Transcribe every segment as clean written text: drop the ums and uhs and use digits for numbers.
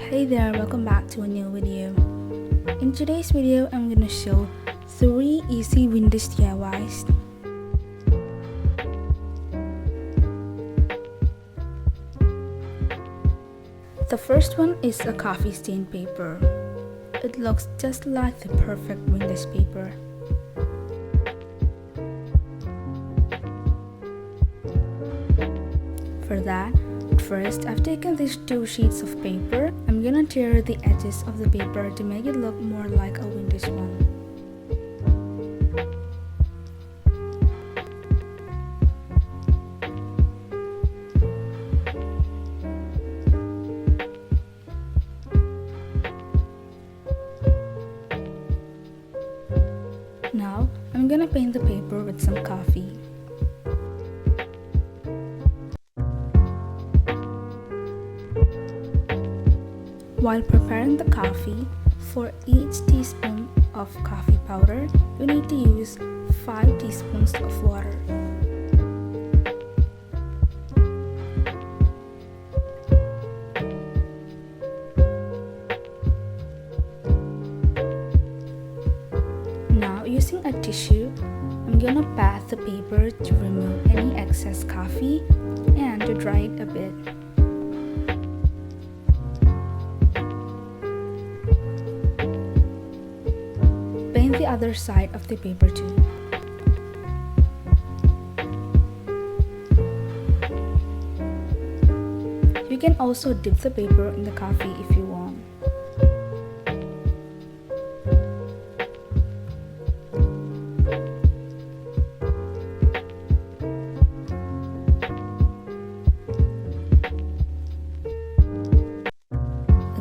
Hey there, welcome back to a new video. In today's video, I'm gonna show 3 easy vintage DIYs. The first one is a coffee stain paper. It looks just like the perfect vintage paper. For that, first, I've taken these 2 sheets of paper. I'm gonna tear the edges of the paper to make it look more like a vintage one. Now, I'm gonna paint the paper with some coffee. While preparing the coffee, for each teaspoon of coffee powder, you need to use 5 teaspoons of water. Now, using a tissue, I'm gonna pat the paper to remove any excess coffee and to dry it a bit. Paint the other side of the paper too. You can also dip the paper in the coffee if you want.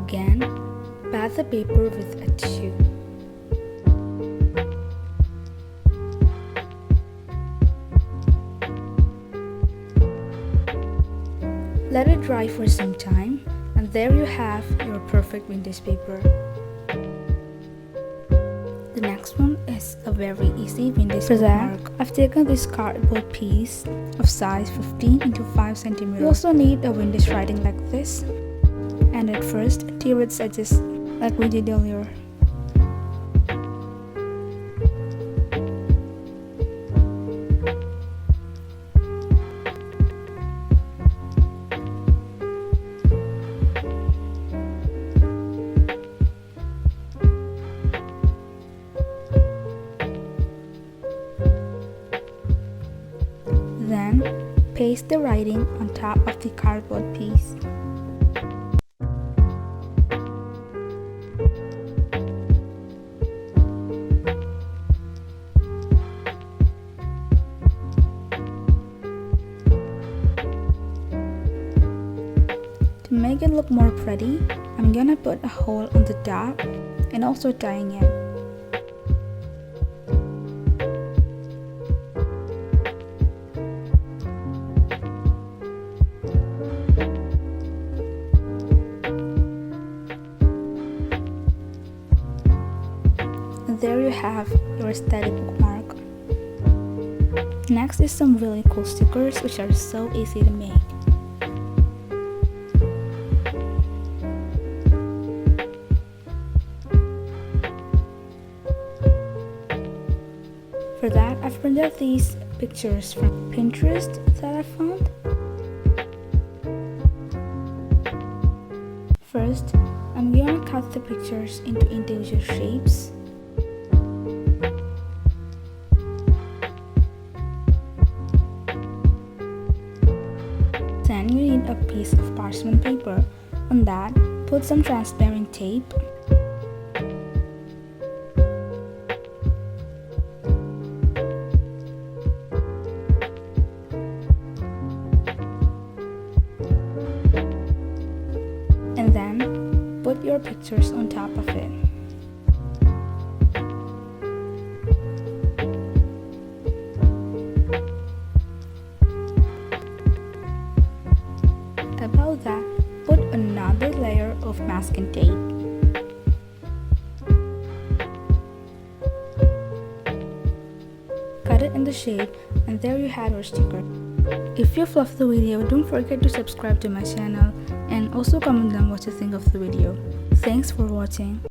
Again, pat the paper with a tissue. Let it dry for some time, and there you have your perfect vintage paper. The next one is a very easy vintage bookmark. I've taken this cardboard piece of size 15 into 5 centimeters. You also need a vintage writing like this, and at first tear its edges like we did earlier. Then, paste the writing on top of the cardboard piece. To make it look more pretty, I'm gonna put a hole on the top and also tying it. And there you have your steady bookmark. Next is some really cool stickers which are so easy to make. For that, I've printed these pictures from Pinterest that I found. First, I'm gonna cut the pictures into individual shapes. Then you need a piece of parchment paper. On that, put some transparent tape. And then, put your pictures on top of it. Above that, put another layer of masking tape. Cut it in the shape, and there you have your sticker. If you've loved the video, don't forget to subscribe to my channel and also comment down what you think of the video. Thanks for watching.